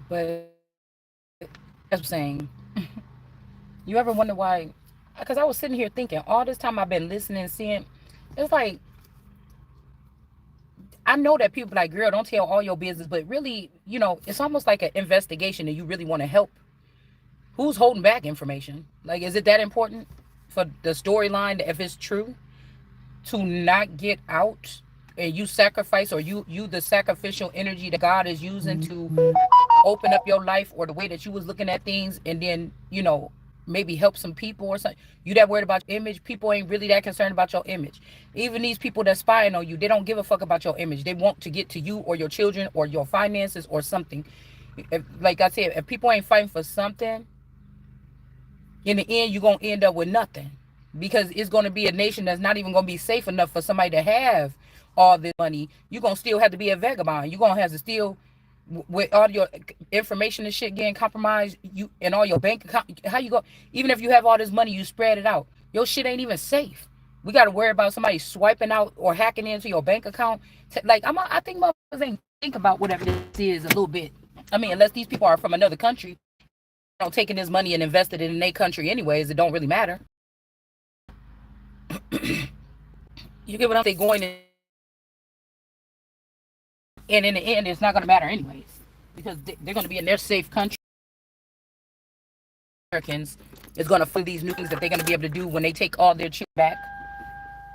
But as I'm saying, you ever wonder why? Because I was sitting here thinking all this time I've been listening, seeing. It's like I know that people like, girl, don't tell all your business, but really, it's almost like an investigation, and you really want to help. Who's holding back information? Like, is it that important for the storyline if it's true to not get out? And you sacrifice, or you the sacrificial energy that God is using to open up your life, or the way that you was looking at things, and then maybe help some people or something. You that worried about your image? People ain't really that concerned about your image. Even these people that spying on you, they don't give a fuck about your image. They want to get to you or your children or your finances or something. Like I said, if people ain't fighting for something, in the end you're gonna end up with nothing, because it's gonna be a nation that's not even gonna be safe enough for somebody to have all this money. You're gonna still have to be a vagabond. You're gonna have to still, with all your information and shit getting compromised, you and all your bank account. How you go? Even if you have all this money, you spread it out, your shit ain't even safe. We got to worry about somebody swiping out or hacking into your bank account. Like, I think motherfuckers ain't think about whatever this is a little bit. I mean, unless these people are from another country, taking this money and invested it in their country anyways, it don't really matter. You get what I'm saying? Going in, and in the end, it's not going to matter anyways, because they're going to be in their safe country. Americans is going to fund these new things that they're going to be able to do when they take all their children back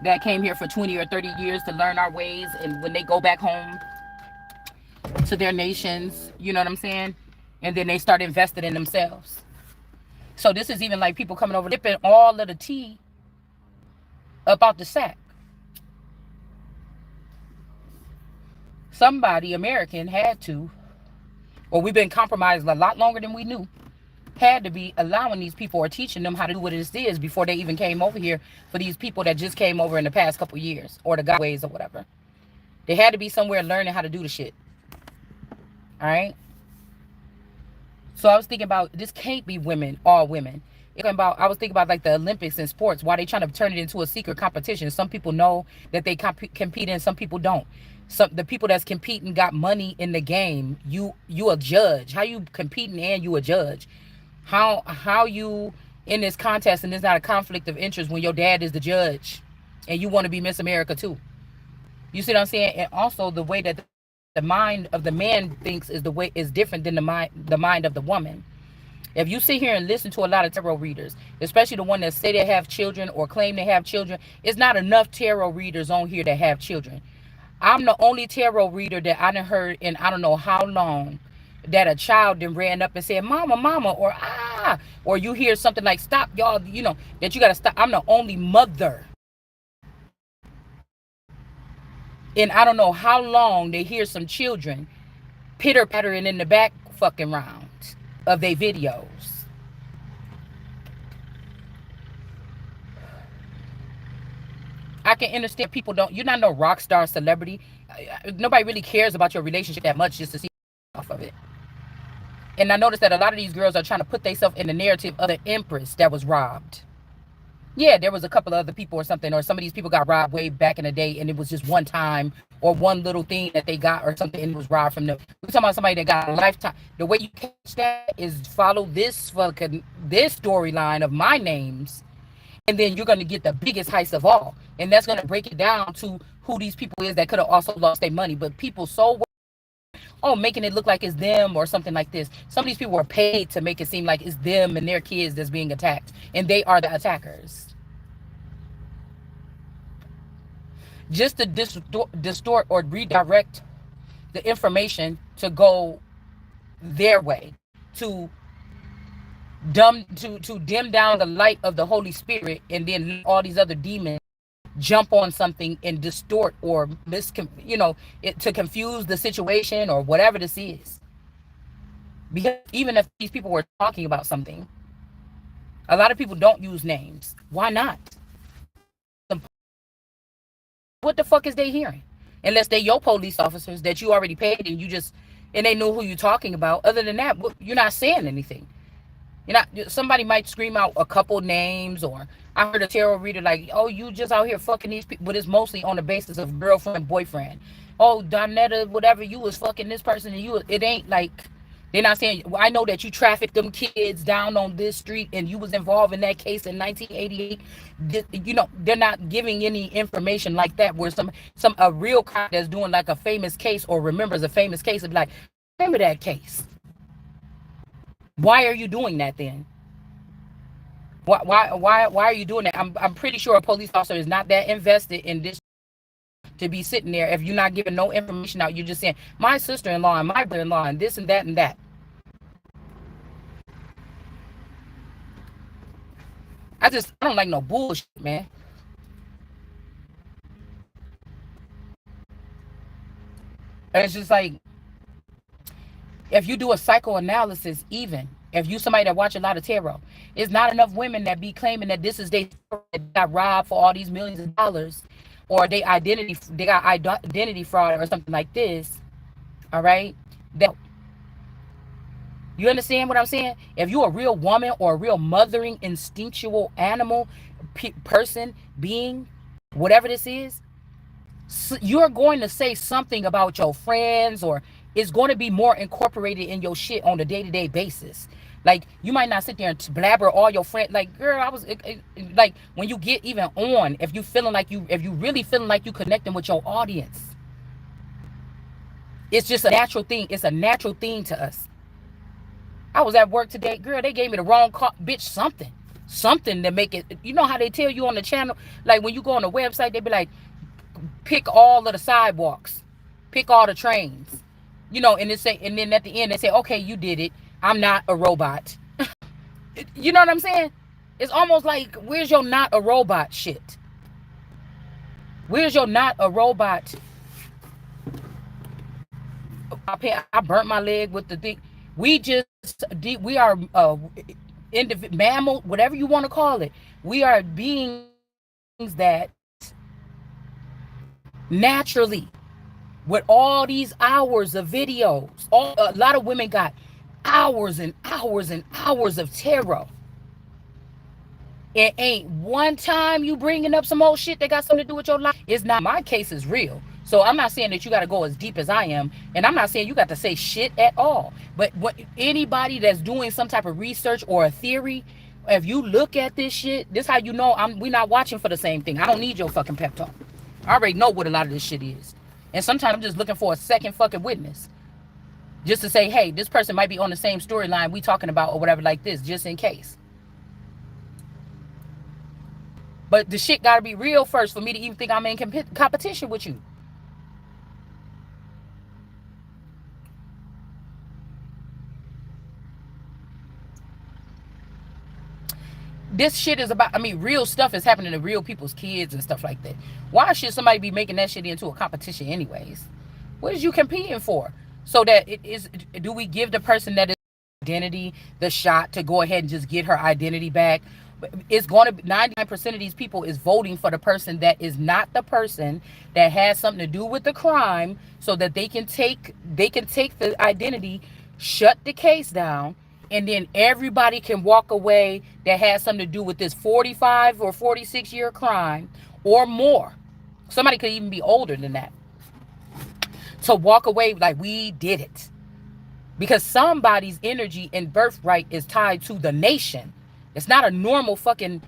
that came here for 20 or 30 years to learn our ways, and when they go back home to their nations, you know what I'm saying? And then they start investing in themselves. So this is even like people coming over, dipping all of the tea about the sack. Somebody, American, had to, or we've been compromised a lot longer than we knew, had to be allowing these people or teaching them how to do what it is before they even came over here, for these people that just came over in the past couple years, or the ways or whatever. They had to be somewhere learning how to do the shit. All right. So I was thinking about, this can't be women, all women. I was thinking about like the Olympics and sports. Why they trying to turn it into a secret competition? Some people know that they compete in, some people don't. Some the people that's competing got money in the game. You a judge. How you competing and you a judge? How you in this contest and there's not a conflict of interest when your dad is the judge and you want to be Miss America too? You see what I'm saying? And also the way that the mind of the man thinks is different than the mind of the woman. If you sit here and listen to a lot of tarot readers, especially the one that say they have children or claim they have children, it's not enough tarot readers on here that have children. I'm the only tarot reader that I done heard in I don't know how long that a child then ran up and said, "Mama, mama," or "Ah," or you hear something like, "Stop, y'all," that you gotta stop. I'm the only mother in I don't know how long they hear some children pitter pattering in the back fucking round of their videos. I can understand people don't. You're not no rock star celebrity. Nobody really cares about your relationship that much just to see off of it. And I noticed that a lot of these girls are trying to put themselves in the narrative of the empress that was robbed. Yeah, there was a couple of other people or something, or some of these people got robbed way back in the day, and it was just one time or one little thing that they got or something, and it was robbed from them. We're talking about somebody that got a lifetime. The way you catch that is follow this storyline of my names, and then you're gonna get the biggest heist of all, and that's gonna break it down to who these people is that could have also lost their money. But people so making it look like it's them or something like this. Some of these people are paid to make it seem like it's them and their kids that's being attacked, and they are the attackers. Just to distort or redirect the information to go their way, to dim down the light of the Holy Spirit, and then all these other demons jump on something and distort or to confuse the situation or whatever this is. Because even if these people were talking about something, a lot of people don't use names. Why not? What the fuck is they hearing? Unless they your police officers that you already paid and they know who you're talking about. Other than that, you're not saying anything. You're not. Somebody might scream out a couple names, or I heard a tarot reader like, "Oh, you just out here fucking these people," but it's mostly on the basis of girlfriend, boyfriend. Oh, Donetta, whatever, you was fucking this person, and it ain't like They're not saying, well, I know that you trafficked them kids down on this street and you was involved in that case in 1988. You know, they're not giving any information like that where some a real cop that's doing like a famous case or remembers a famous case and be like, I remember that case. Why are you doing that then? Why are you doing that? I'm pretty sure a police officer is not that invested in this to be sitting there if you're not giving no information out. You're just saying my sister-in-law and my brother-in-law and this and that and that. I don't like no bullshit, man. And it's just like, if you do a psychoanalysis, even if you somebody that watch a lot of tarot, it's not enough women that be claiming that this is they got robbed for all these millions of dollars, or they got identity fraud or something like this. All right, that you understand what I'm saying? If you're a real woman or a real mothering instinctual animal person being, whatever this is, you're going to say something about your friends, or it's going to be more incorporated in your shit on a day-to-day basis. Like, you might not sit there and blabber all your friends like, girl, I was like, when you get even on, if you really feeling like you connecting with your audience, it's just a natural thing. It's a natural thing to us. I was at work today, girl, they gave me the wrong call, bitch, something to make it. You know how they tell you on the channel, like when you go on the website, they be like, pick all of the sidewalks, pick all the trains, you know, and then at the end they say, okay, you did it, I'm not a robot. You know what I'm saying? It's almost like, where's your not a robot shit? Where's your not a robot? I burnt my leg with the thing. We are mammal, whatever you want to call it. We are beings that naturally, with all these hours of videos, a lot of women got hours and hours and hours of tarot. It ain't one time you bringing up some old shit that got something to do with your life. It's not. My case is real. So I'm not saying that you got to go as deep as I am, and I'm not saying you got to say shit at all. But anybody that's doing some type of research or a theory, if you look at this shit, this how you know we're not watching for the same thing. I don't need your fucking pep talk. I already know what a lot of this shit is. And sometimes I'm just looking for a second fucking witness. Just to say, hey, this person might be on the same storyline we talking about or whatever like this, just in case. But the shit gotta be real first for me to even think I'm in competition with you. This shit is about, real stuff is happening to real people's kids and stuff like that. Why should somebody be making that shit into a competition anyways? What is you competing for? So that do we give the person that is identity the shot to go ahead and just get her identity back? It's going to be 99% of these people is voting for the person that is not the person that has something to do with the crime, so that they can take the identity, shut the case down, and then everybody can walk away that has something to do with this 45 or 46 year crime or more. Somebody could even be older than that. To walk away like we did it. Because somebody's energy and birthright is tied to the nation. It's not a normal fucking,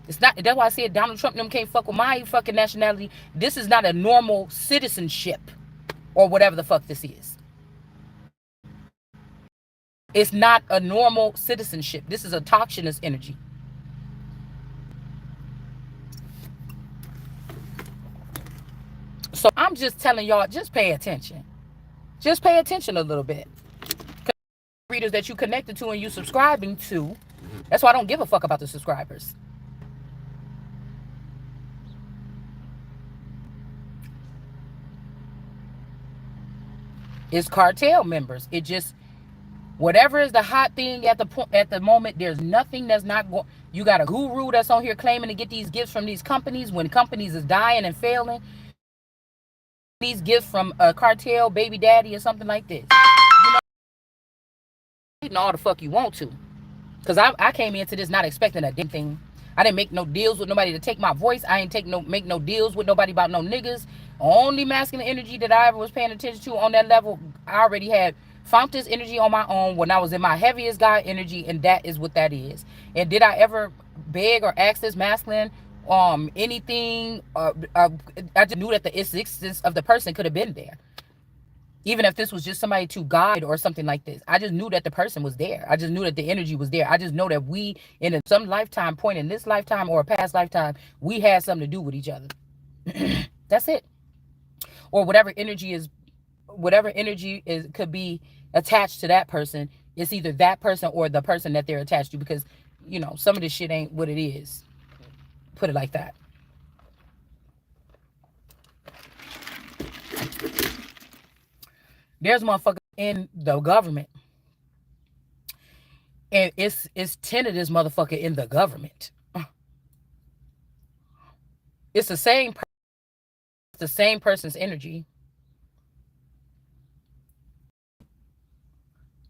it's not, that's why I said Donald Trump and them can't fuck with my fucking nationality. This is not a normal citizenship or whatever the fuck this is. It's not a normal citizenship. This is a toxinous energy. So I'm just telling y'all, just pay attention. Just pay attention a little bit. Readers that you connected to and you subscribing to, that's why I don't give a fuck about the subscribers. It's cartel members. It just, whatever is the hot thing at the moment, there's nothing that's not going. You got a guru that's on here claiming to get these gifts from these companies when companies is dying and failing. These gifts from a cartel baby daddy or something like this. You know, all the fuck you want to. Because I came into this not expecting a damn thing. I didn't make no deals with nobody to take my voice. I ain't make no deals with nobody about no niggas. Only masculine energy that I ever was paying attention to on that level, I already had Found this energy on my own when I was in my heaviest God energy, and that is what that is. And did I ever beg or ask this masculine anything? I just knew that the existence of the person could have been there, even if this was just somebody to guide or something like this. I just knew that the person was there. I just knew that the energy was there. I just know that we, in some lifetime point in this lifetime or a past lifetime, we had something to do with each other. That's it. Or whatever energy is could be attached to that person. It's either that person or the person that they're attached to, because some of this shit ain't what it is. Put it like that. There's motherfuckers in the government, and it's 10 of this motherfucker in the government. It's the same person's energy.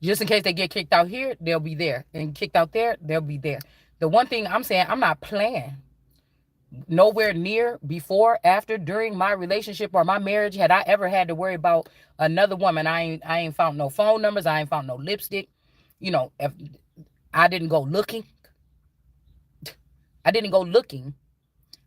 Just in case they get kicked out here, they'll be there. And kicked out there, they'll be there. The one thing I'm saying, I'm not playing. Nowhere near before, after, during my relationship or my marriage had I ever had to worry about another woman. I ain't found no phone numbers. I ain't found no lipstick. If I didn't go looking.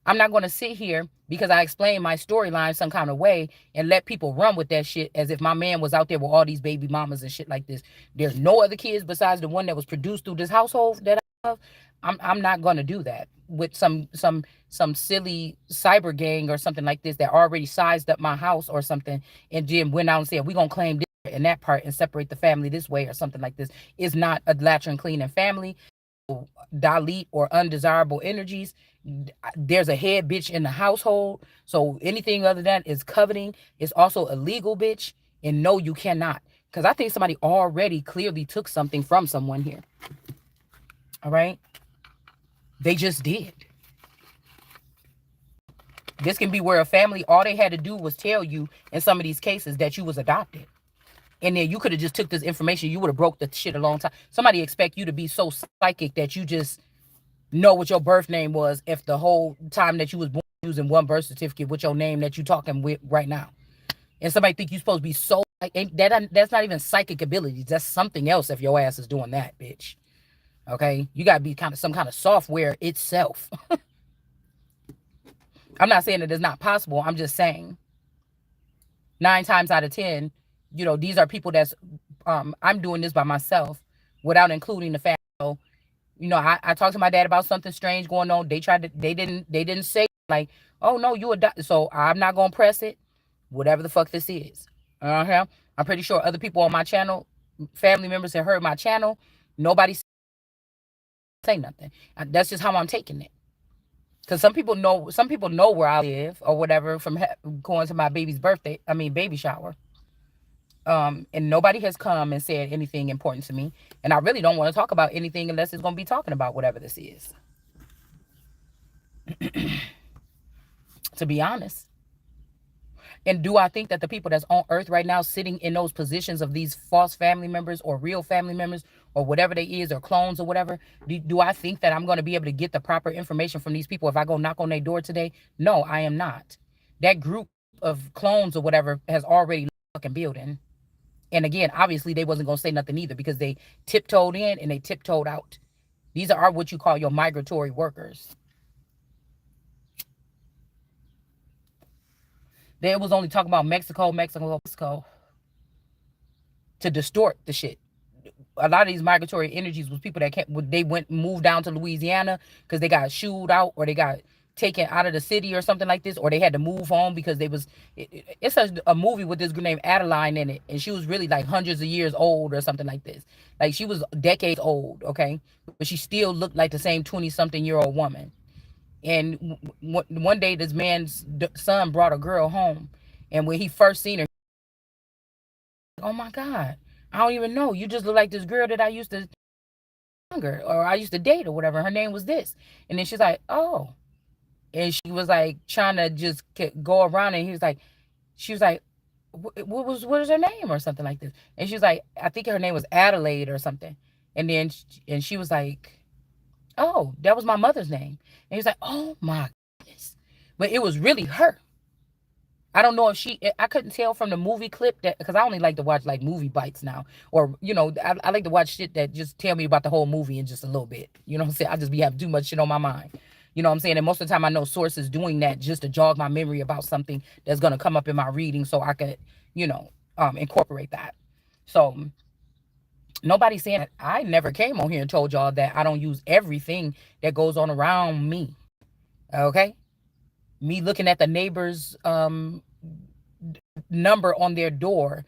I'm not going to sit here because I explained my storyline some kind of way and let people run with that shit as if my man was out there with all these baby mamas and shit like this. There's no other kids besides the one that was produced through this household that I have. I'm not going to do that with some silly cyber gang or something like this that already sized up my house or something and then went out and said, we're going to claim this and that part and separate the family this way or something like this. It's not a latch and clean and family. Delete or undesirable energies. There's a head bitch in the household, so anything other than that is coveting. It's also illegal, bitch. And no, you cannot, because I think somebody already clearly took something from someone here. All right, they just did. This can be where a family, all they had to do was tell you in some of these cases that you was adopted. And then you could have just took this information. You would have broke the shit a long time. Somebody expect you to be so psychic that you just know what your birth name was if the whole time that you was born using one birth certificate with your name that you talking with right now. And somebody think you supposed to be so, that's not even psychic abilities. That's something else if your ass is doing that, bitch. Okay? You got to be some kind of software itself. I'm not saying that it's not possible. I'm just saying 9 times out of 10, these are people that's, I'm doing this by myself without including the family. So, I talked to my dad about something strange going on. They didn't say like, oh no, you adopted. So I'm not going to press it. Whatever the fuck this is. I'm pretty sure other people on my channel, family members have heard my channel. Nobody say nothing. That's just how I'm taking it. Because some people know where I live or whatever from going to my baby's baby shower. And nobody has come and said anything important to me. And I really don't want to talk about anything unless it's going to be talking about whatever this is. To be honest. And do I think that the people that's on earth right now sitting in those positions of these false family members or real family members or whatever they is or clones or whatever, do I think that I'm going to be able to get the proper information from these people if I go knock on their door today? No, I am not. That group of clones or whatever has already fucking building. And again, obviously they wasn't going to say nothing either because they tiptoed in and they tiptoed out. These are what you call your migratory workers. They was only talking about Mexico to distort the shit. A lot of these migratory energies was people that moved down to Louisiana because they got shooed out or they got taken out of the city or something like this, or they had to move home because it's a movie with this girl named Adeline in it, and she was really like hundreds of years old or something like this. Like she was decades old, okay, but she still looked like the same 20-something-year-old woman. And one day this man's son brought a girl home, and when he first seen her, oh my God, I don't even know, you just look like this girl that I used to or I used to date or whatever, her name was this. And then she's like, oh. And she was like trying to just go around, and she was like, what is her name or something like this. And she was like, I think her name was Adelaide or something. And then she was like, oh, that was my mother's name. And he was like, oh my goodness. But it was really her. I don't know if I couldn't tell from the movie clip that, because I only like to watch like movie bites now, or I like to watch shit that just tell me about the whole movie in just a little bit. You know what I'm saying? I just be having too much shit on my mind. You know what I'm saying? And most of the time, I know sources doing that just to jog my memory about something that's gonna come up in my reading, so I could, you know, incorporate that. So nobody's saying that. I never came on here and told y'all that I don't use everything that goes on around me. Okay, me looking at the neighbor's number on their door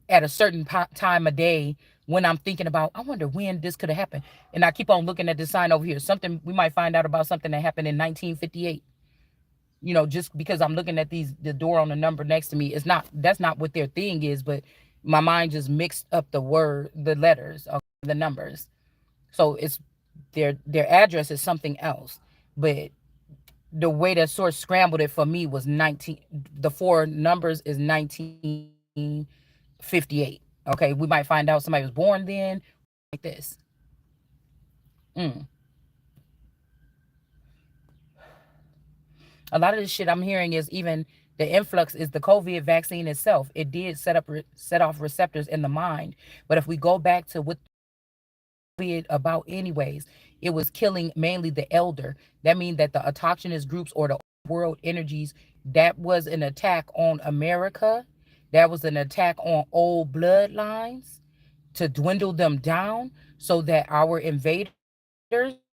at a certain time of day when I'm thinking about, I wonder when this could have happened. And I keep on looking at this sign over here. Something we might find out about something that happened in 1958. Just because I'm looking at the door on the number next to me, that's not what their thing is, but my mind just mixed up the letters of the numbers. So it's their address is something else. But the way that source scrambled it for me was 19, the four numbers is 1958. Okay, we might find out somebody was born then, like this. mm. A lot of this shit I'm hearing is even the influx is the COVID vaccine itself. It did set off receptors in the mind, but if we go back to what COVID about anyways, it was killing mainly the elder. That means that the autochthonous groups or the world energies, that was an attack on America. That was an attack on old bloodlines to dwindle them down so that our invaders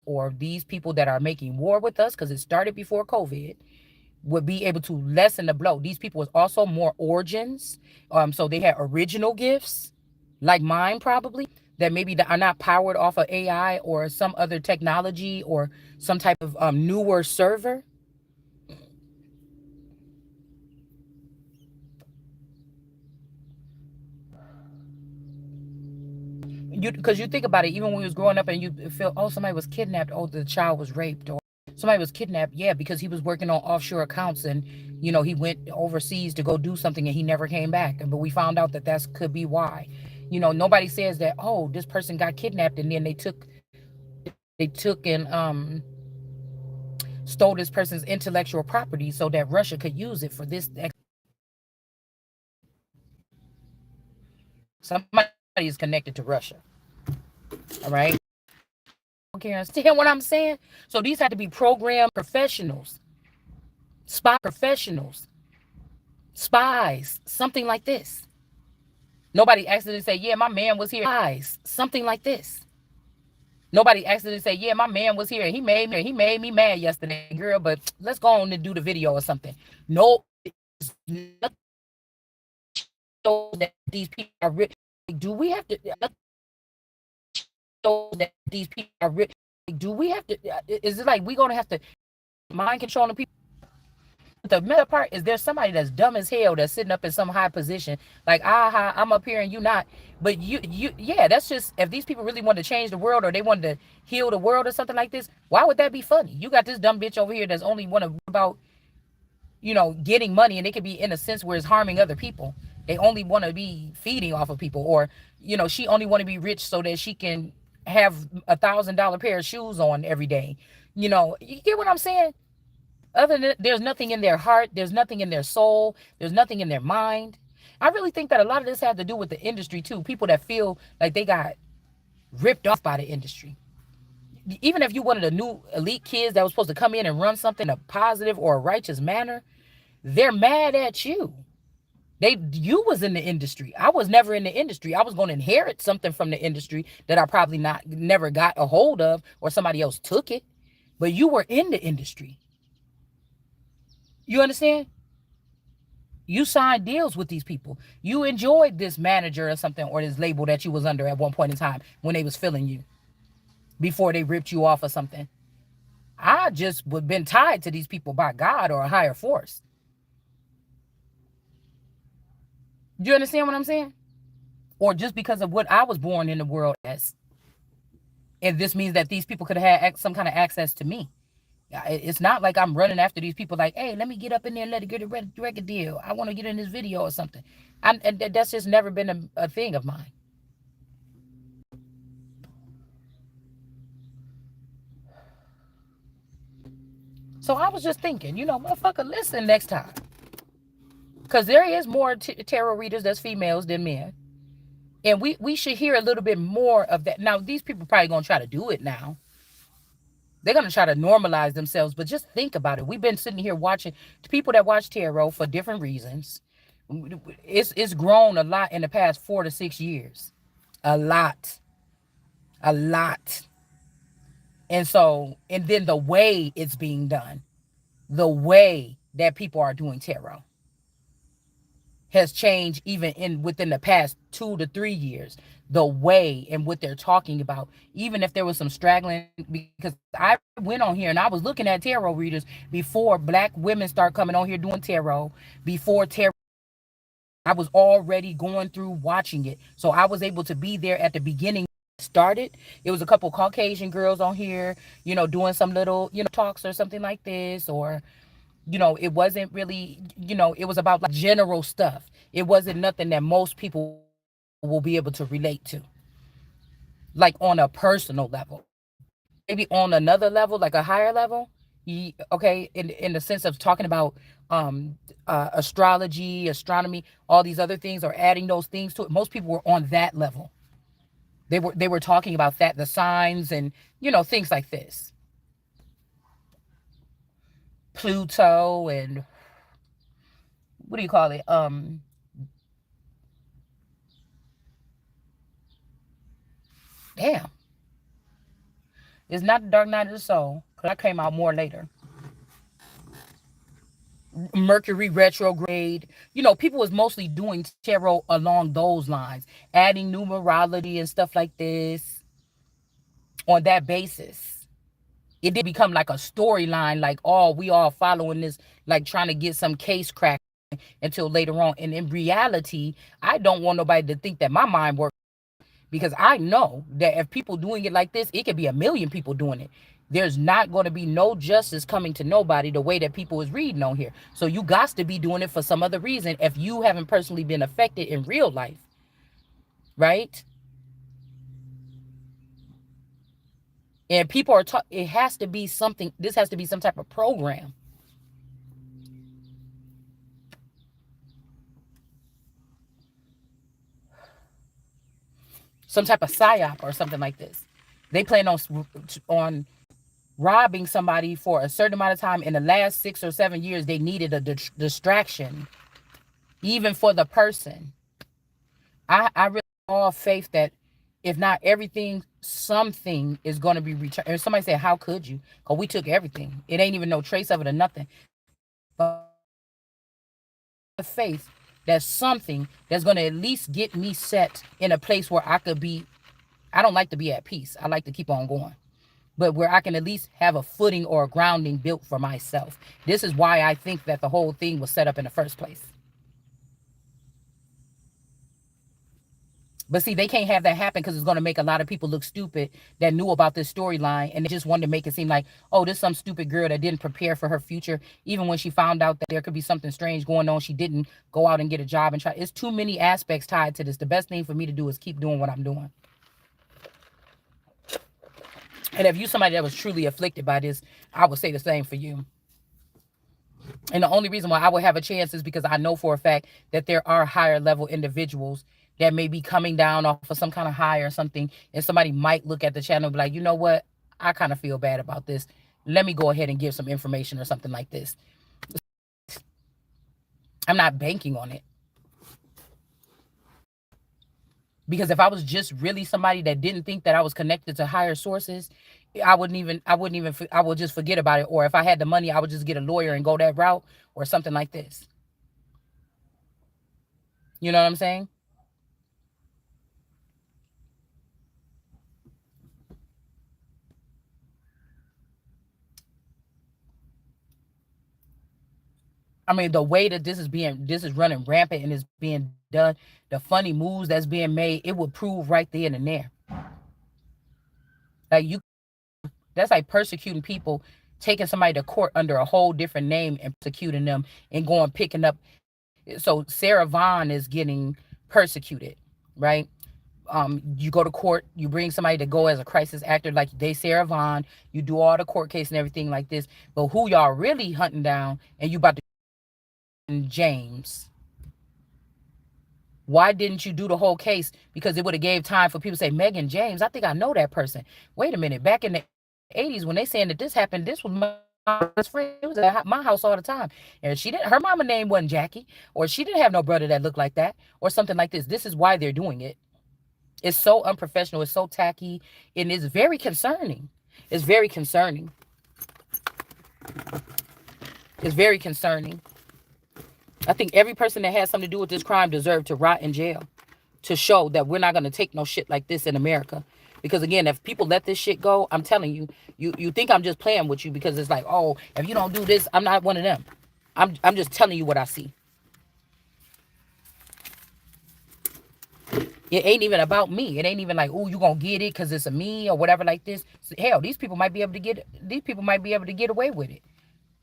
or these people that are making war with us, because it started before COVID, would be able to lessen the blow. These people was also more origins. So they had original gifts, like mine probably, that maybe that are not powered off of AI or some other technology or some type of newer server. Because you think about it, even when you was growing up and you feel, oh, somebody was kidnapped, oh, the child was raped, or somebody was kidnapped, yeah, because he was working on offshore accounts and he went overseas to go do something and he never came back. But we found out that that could be why. Nobody says that, oh, this person got kidnapped and then they took and stole this person's intellectual property so that Russia could use it for this. Somebody is connected to Russia. All right. Okay, understand what I'm saying? So these had to be programmed professionals, spy professionals, spies, something like this. Nobody accidentally say, yeah, my man was here. Spies, something like this. Nobody accidentally say, yeah, my man was here and he made me mad yesterday, girl, but let's go on and do the video or something. No, nothing shows that these people are rich. Do we have to show that these people are rich? Do we have to? Is it like we gonna have to mind controlling people? The middle part is there's somebody that's dumb as hell that's sitting up in some high position, like, I'm up here and you not. But yeah, that's just, if these people really want to change the world or they want to heal the world or something like this, why would that be funny? You got this dumb bitch over here that's only want to about getting money, and it could be in a sense where it's harming other people. They only want to be feeding off of people, or she only want to be rich so that she can have $1,000 pair of shoes on every day. You get what I'm saying? Other than, there's nothing in their heart, there's nothing in their soul, there's nothing in their mind. I really think that a lot of this has to do with the industry too. People that feel like they got ripped off by the industry. Even if you one of the new elite kids that was supposed to come in and run something in a positive or a righteous manner, they're mad at you. You was in the industry. I was never in the industry. I was going to inherit something from the industry that I probably not never got a hold of, or somebody else took it. But you were in the industry. You understand? You signed deals with these people. You enjoyed this manager or something, or this label that you was under at one point in time when they was filling you before they ripped you off or something. I just would been tied to these people by God or a higher force. Do you understand what I'm saying? Or just because of what I was born in the world as. And this means that these people could have had some kind of access to me. It's not like I'm running after these people like, hey, let me get up in there and let it get a record deal. I want to get in this video or something. And that's just never been a thing of mine. So I was just thinking, motherfucker, listen next time. Because there is more tarot readers that's females than men. And we should hear a little bit more of that. Now, these people probably going to try to do it now. They're going to try to normalize themselves, but just think about it. We've been sitting here watching people that watch tarot for different reasons. It's grown a lot in the past 4 to 6 years. A lot. A lot. And so, and then the way it's being done, the way that people are doing tarot has changed even in within the past 2 to 3 years. The way and what they're talking about, even if there was some straggling, because I went on here and I was looking at tarot readers before black women start coming on here doing tarot, before tarot. I was already going through watching it. So I was able to be there at the beginning. Started. It was a couple Caucasian girls on here, doing some little, talks or something like this, or it wasn't really, it was about like general stuff. It wasn't nothing that most people will be able to relate to, like on a personal level. Maybe on another level, like a higher level, okay, in the sense of talking about astrology, astronomy, all these other things, or adding those things to it. Most people were on that level. They were talking about that, the signs, and things like this. Pluto and what do you call it? Damn, it's not the Dark Night of the Soul because that came out more later. Mercury retrograde. People was mostly doing tarot along those lines, adding numerology and stuff like this on that basis. It did become like a storyline, like, oh, we all following this, like trying to get some case crack until later on. And in reality, I don't want nobody to think that my mind works, because I know that if people doing it like this, it could be a million people doing it. There's not going to be no justice coming to nobody the way that people is reading on here. So you got to be doing it for some other reason if you haven't personally been affected in real life, right? And people are it has to be something. This has to be some type of program. Some type of psyop or something like this. They plan on robbing somebody for a certain amount of time. In the last 6 or 7 years, they needed a distraction, even for the person. I really have all faith that if not everything, something is going to be returned. And somebody said, how could you? Because we took everything. It ain't even no trace of it or nothing. But the faith that something that's going to at least get me set in a place where I could be. I don't like to be at peace. I like to keep on going. But where I can at least have a footing or a grounding built for myself. This is why I think that the whole thing was set up in the first place. But see, they can't have that happen because it's going to make a lot of people look stupid that knew about this storyline, and they just wanted to make it seem like, oh, this some stupid girl that didn't prepare for her future. Even when she found out that there could be something strange going on, she didn't go out and get a job and try. It's too many aspects tied to this. The best thing for me to do is keep doing what I'm doing. And if you somebody that was truly afflicted by this, I would say the same for you. And the only reason why I would have a chance is because I know for a fact that there are higher level individuals that may be coming down off of some kind of high or something. And somebody might look at the channel and be like, you know what? I kind of feel bad about this. Let me go ahead and give some information or something like this. I'm not banking on it. Because if I was just really somebody that didn't think that I was connected to higher sources, I would just forget about it. Or if I had the money, I would just get a lawyer and go that route or something like this. You know what I'm saying? I mean, the way that this is running rampant and is being done, the funny moves that's being made, it would prove right then and there. Like that's like persecuting people, taking somebody to court under a whole different name and persecuting them and going picking up. So Sarah Vaughn is getting persecuted, right? You go to court, you bring somebody to go as a crisis actor, like they Sarah Vaughn, you do all the court case and everything like this. But who y'all really hunting down and you about to James. Why didn't you do the whole case? Because it would have gave time for people to say, Megan James, I think I know that person. Wait a minute. Back in the 80s, when they saying that this happened, this was my best friend. It was at my house all the time. And she didn't, her mama name wasn't Jackie, or she didn't have no brother that looked like that, or something like this. This is why they're doing it. It's so unprofessional. It's so tacky. And it's very concerning. It's very concerning. It's very concerning. I think every person that has something to do with this crime deserves to rot in jail, to show that we're not going to take no shit like this in America. Because again, if people let this shit go, I'm telling you, you think I'm just playing with you because it's like, oh, if you don't do this, I'm not one of them. I'm just telling you what I see. It ain't even about me. It ain't even like, oh, you gonna get it because it's a me or whatever like this. Hell, these people might be able to get. These people might be able to get away with it.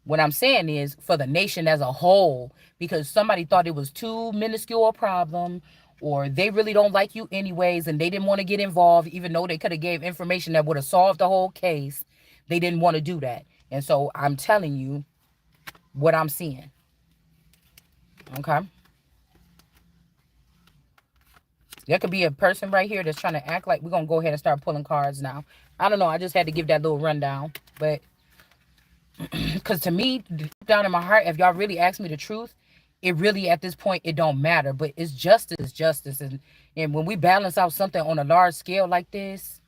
What I'm saying is for the nation as a whole, because somebody thought it was too minuscule a problem, or they really don't like you anyways, and they didn't want to get involved, even though they could have gave information that would have solved the whole case. They didn't want to do that. And so I'm telling you what I'm seeing. Okay. There could be a person right here that's trying to act like we're going to go ahead and start pulling cards now. I don't know. I just had to give that little rundown. But because to me, down in my heart, if y'all really ask me the truth, it really at this point, it don't matter. But it's justice, justice. And when we balance out something on a large scale like this,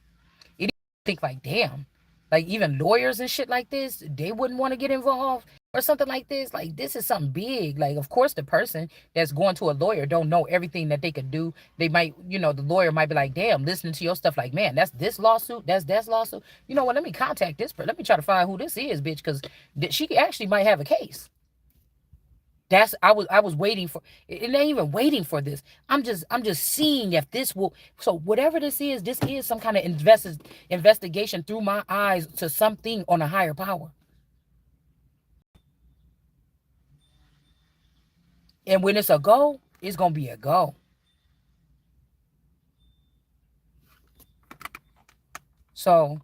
it think like, damn, like even lawyers and shit like this, they wouldn't want to get involved or something like this. Like this is something big. Like of course the person that's going to a lawyer don't know everything that they could do. They might, the lawyer might be like, damn, listening to your stuff like, man, that's this lawsuit, that's that lawsuit. You know what? Let me contact this person. Let me try to find who this is, bitch, because she actually might have a case. That's I was waiting for it. Ain't even waiting for this. I'm just seeing if this will. So whatever this is some kind of investigation through my eyes to something on a higher power. And when it's a go, it's gonna be a go. So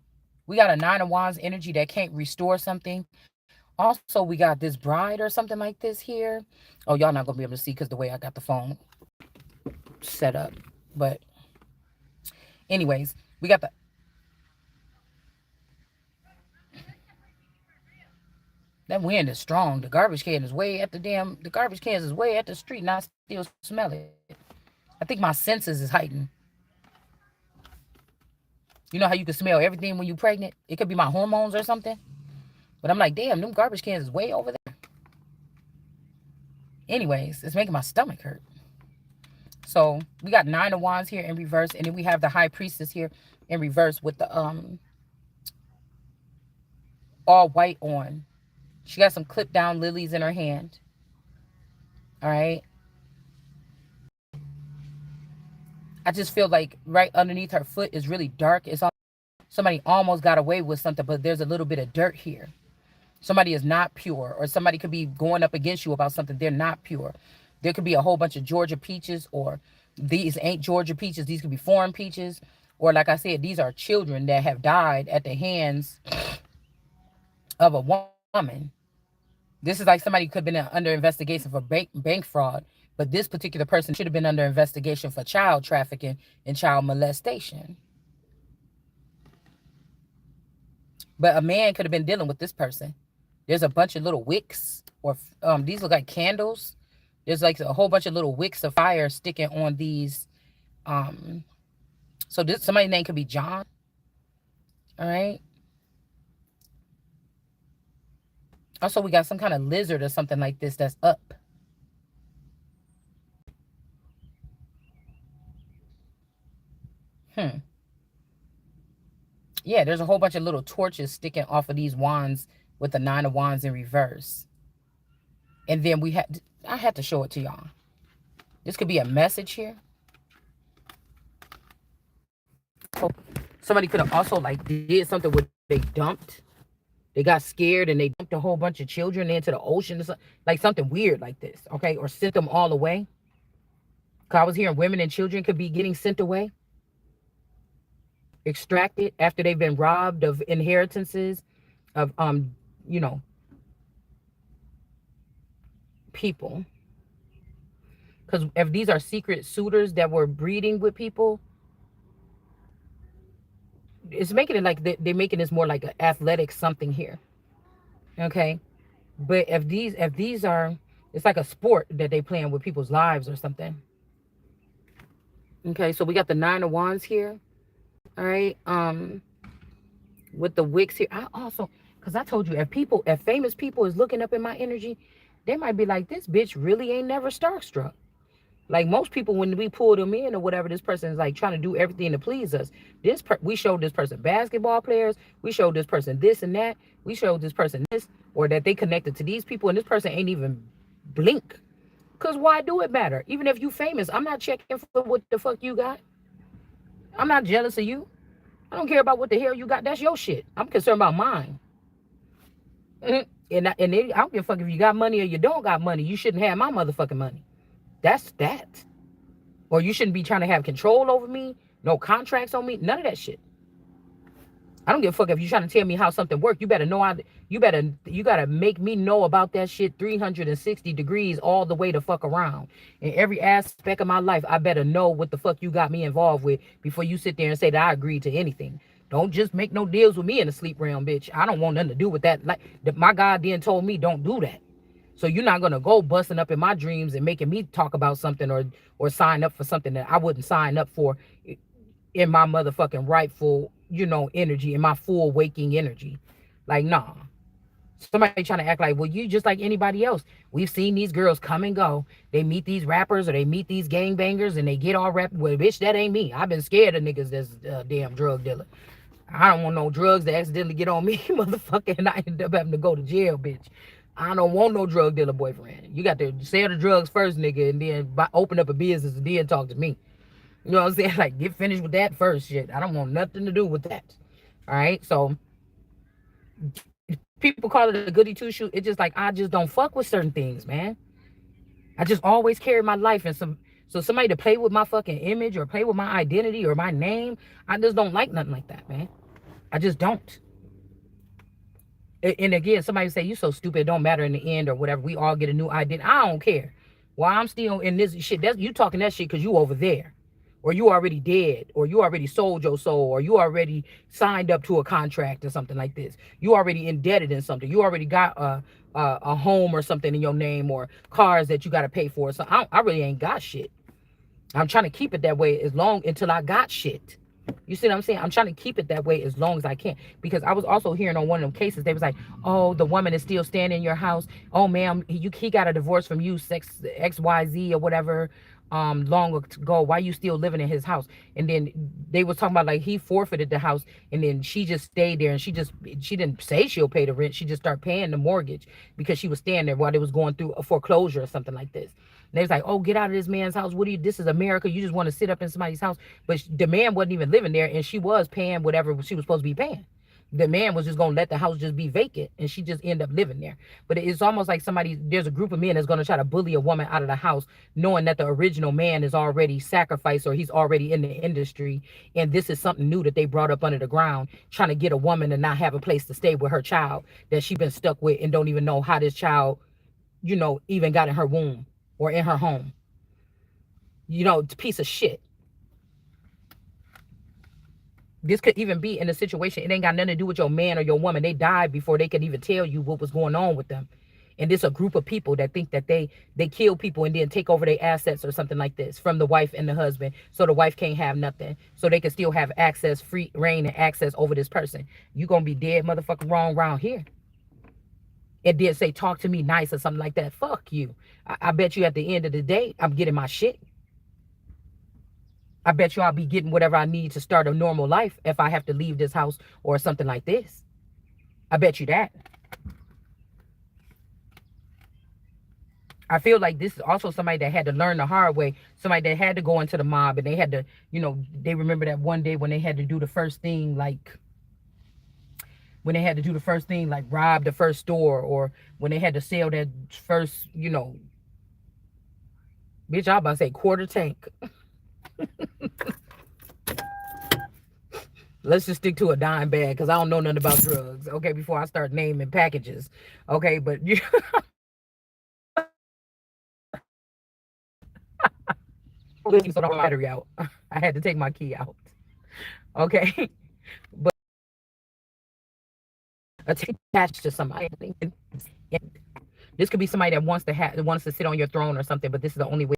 we got a nine of wands energy that can't restore something. Also, we got this bride or something like this here. Oh, y'all not gonna be able to see because the way I got the phone set up. But anyways, we got that wind is strong. The garbage cans is way at the street and I still smell it. I think my senses is heightened. You know how you can smell everything when you're pregnant? It could be my hormones or something. But I'm like, damn, them garbage cans is way over there. Anyways, it's making my stomach hurt. So we got nine of wands here in reverse, and then we have the high priestess here in reverse with the all white on. She got some clip down lilies in her hand. All right. I just feel like right underneath her foot is really dark. It's all, somebody almost got away with something, but there's a little bit of dirt here. Somebody is not pure, or somebody could be going up against you about something. They're not pure. There could be a whole bunch of Georgia peaches, or these ain't Georgia peaches. These could be foreign peaches. Or like I said, these are children that have died at the hands of a woman. This is like somebody could have been under investigation for bank fraud, but this particular person should have been under investigation for child trafficking and child molestation. But a man could have been dealing with this person. There's a bunch of little wicks, or these look like candles. There's like a whole bunch of little wicks of fire sticking on these. So this somebody's name could be John. All right. Also, we got some kind of lizard or something like this that's up. Yeah, there's a whole bunch of little torches sticking off of these wands with the nine of wands in reverse. And then I had to show it to y'all. This could be a message here. So somebody could have also like did something where they got scared and they dumped a whole bunch of children into the ocean, like something weird like this, okay? Or sent them all away. Because I was hearing women and children could be getting sent away, extracted after they've been robbed of inheritances of you know, people. Because if these are secret suitors that were breeding with people, it's making it like they're making this more like an athletic something here. Okay. But if these are, it's like a sport that they playing with people's lives or something. Okay, so we got the nine of wands here. All right. With the wicks here. I also, because I told you, if famous people is looking up in my energy, they might be like, this bitch really ain't never starstruck. Like most people, when we pull them in or whatever, this person is like trying to do everything to please us. We showed this person basketball players. We showed this person this and that. We showed this person this, or that they connected to these people, and this person ain't even blink. Cause why do it matter? Even if you famous, I'm not checking for what the fuck you got. I'm not jealous of you. I don't care about what the hell you got. That's your shit. I'm concerned about mine. I don't give a fuck if you got money or you don't got money. You shouldn't have my motherfucking money. That's that. Or you shouldn't be trying to have control over me. No contracts on me. None of that shit. I don't give a fuck if you're trying to tell me how something works. You better know how. You gotta make me know about that shit 360 degrees all the way to fuck around. In every aspect of my life, I better know what the fuck you got me involved with before you sit there and say that I agreed to anything. Don't just make no deals with me in the sleep realm, bitch. I don't want nothing to do with that. Like my God then told me don't do that. So you're not gonna go busting up in my dreams and making me talk about something or sign up for something that I wouldn't sign up for in my motherfucking rightful, energy, in my full waking energy. Like, nah. Somebody trying to act like, well, you just like anybody else. We've seen these girls come and go. They meet these rappers or they meet these gangbangers and they get all rap. Well, bitch, that ain't me. I've been scared of niggas that's damn drug dealer. I don't want no drugs that accidentally get on me, motherfucker, and I end up having to go to jail, bitch. I don't want no drug dealer boyfriend. You got to sell the drugs first, nigga, and then open up a business and then talk to me. You know what I'm saying? Like, get finished with that first, shit. I don't want nothing to do with that. All right? So, people call it a goody two shoe. It's just like, I just don't fuck with certain things, man. I just always carry my life in some. So, somebody to play with my fucking image or play with my identity or my name, I just don't like nothing like that, man. I just don't. And again, somebody say you so stupid, it don't matter in the end or whatever. We all get a new identity. I don't care. Well, I'm still in this shit. That's you talking that shit because you over there. Or you already dead, or you already sold your soul, or you already signed up to a contract or something like this. You already indebted in something. You already got a home or something in your name, or cars that you got to pay for. So I really ain't got shit. I'm trying to keep it that way as long until I got shit. You see what I'm saying? I'm trying to keep it that way as long as I can. Because I was also hearing on one of them cases, they was like, oh, the woman is still staying in your house. Oh, ma'am, he got a divorce from you, XYZ or whatever, long ago. Why you still living in his house? And then they was talking about like he forfeited the house and then she just stayed there and she didn't say she'll pay the rent. She just started paying the mortgage because she was staying there while they was going through a foreclosure or something like this. They was like, oh, get out of this man's house. What do you, this is America. You just want to sit up in somebody's house. But the man wasn't even living there and she was paying whatever she was supposed to be paying. The man was just going to let the house just be vacant and she just end up living there. But it's almost like there's a group of men that's going to try to bully a woman out of the house knowing that the original man is already sacrificed or he's already in the industry. And this is something new that they brought up under the ground, trying to get a woman to not have a place to stay with her child that she been stuck with and don't even know how this child, even got in her womb or in her home. It's a piece of shit. This could even be in a situation, it ain't got nothing to do with your man or your woman. They died before they could even tell you what was going on with them. And there's a group of people that think that they kill people and then take over their assets or something like this from the wife and the husband. So the wife can't have nothing. So they can still have access, free reign and access over this person. You gonna be dead motherfucking wrong around here. It did say talk to me nice or something like that. Fuck you. I bet you at the end of the day, I'm getting my shit. I bet you I'll be getting whatever I need to start a normal life if I have to leave this house or something like this. I bet you that. I feel like this is also somebody that had to learn the hard way. Somebody that had to go into the mob and they had to, they remember that one day when they had to do the first thing, like rob the first store, or when they had to sell that first, bitch, I about to say quarter tank. Let's just stick to a dime bag because I don't know nothing about drugs, okay, before I start naming packages, okay? But so the battery out. I had to take my key out. Okay. But attached to somebody. And this could be somebody that wants to sit on your throne or something, but this is the only way.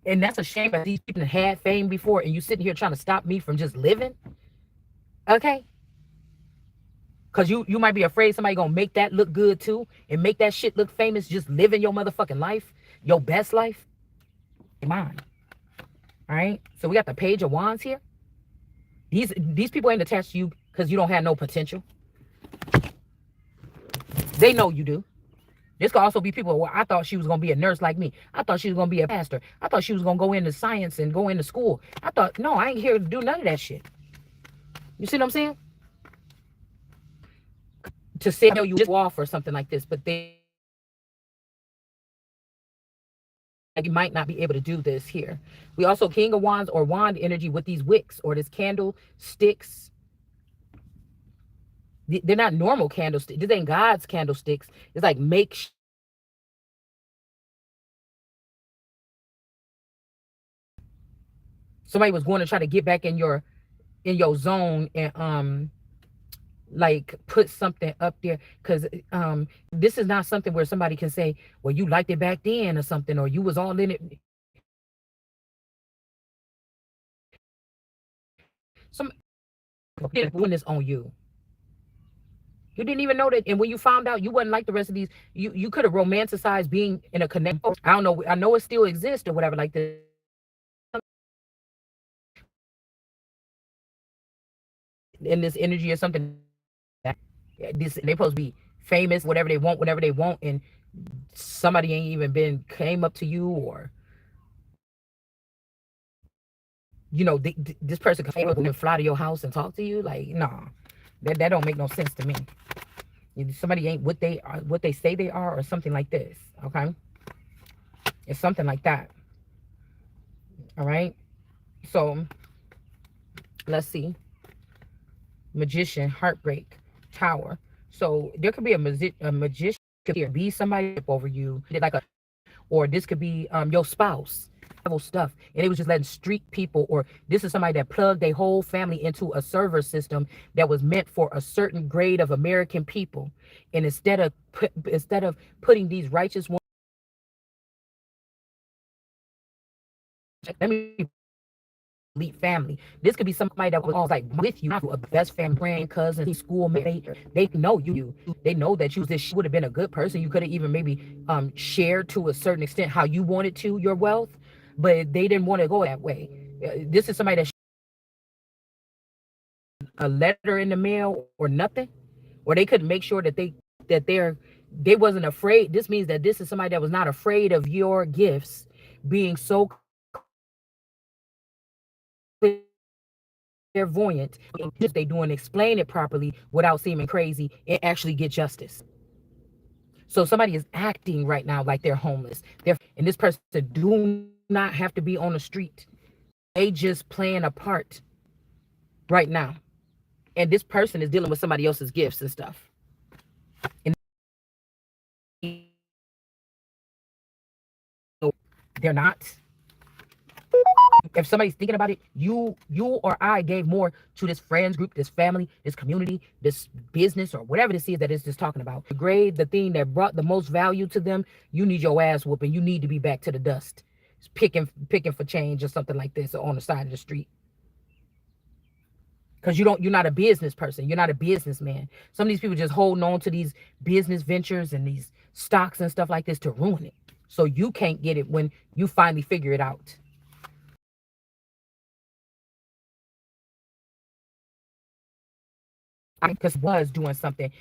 And that's a shame that these people had fame before, and you sitting here trying to stop me from just living. Okay. Cause you might be afraid somebody gonna make that look good too and make that shit look famous, just living your motherfucking life, your best life. Mine. All right. So we got the Page of Wands here. These people ain't attached to you because you don't have no potential. They know you do. This could also be people, well, I thought she was gonna be a nurse like me. I thought she was gonna be a pastor. I thought she was gonna go into science and go into school. I thought, no, I ain't here to do none of that shit. You see what I'm saying? To say you off or something like this, but you might not be able to do this here. We also King of Wands or wand energy with these wicks or this candle sticks. They're not normal candlesticks. This ain't God's candlesticks. It's like somebody was going to try to get back in your zone and like put something up there, because this is not something where somebody can say, well, you liked it back then or something, or you was all in it. Some doing this on you. You didn't even know that, and when you found out, you wasn't like the rest of these. You could have romanticized being in a connection. I don't know. I know it still exists or whatever like this. In this energy or something. This they supposed to be famous, whatever they want, and somebody ain't even came up to you, or this person can fly to your house and talk to you. Like, no, that don't make no sense to me. Somebody ain't what they are, what they say they are, or something like this. Okay, it's something like that. All right. So let's see. Magician, heartbreak, tower. So there could be a magician, could be somebody over you, like a, or this could be your spouse, stuff, and it was just letting street people, or this is somebody that plugged their whole family into a server system that was meant for a certain grade of American people, and instead of putting these righteous ones, let me elite family. This could be somebody that was like with you, a best friend, friend, cousin, schoolmate. They know you. They know that you this would have been a good person. You could have even maybe shared to a certain extent how you wanted to your wealth, but they didn't want to go that way. This is somebody that a letter in the mail or nothing, or they couldn't make sure that they wasn't afraid. This means that this is somebody that was not afraid of your gifts being so clairvoyant. If they do and explain it properly without seeming crazy and actually get justice. So somebody is acting right now like they're homeless. And this person do not have to be on the street. They just playing a part right now. And this person is dealing with somebody else's gifts and stuff. And they're not. If somebody's thinking about it, you or I gave more to this friends group, this family, this community, this business, or whatever this is that is just talking about. The grade, the thing that brought the most value to them, you need your ass whooping. You need to be back to the dust. It's picking for change or something like this on the side of the street. Because you're not a business person. You're not a businessman. Some of these people just holding on to these business ventures and these stocks and stuff like this to ruin it. So you can't get it when you finally figure it out. Because was doing something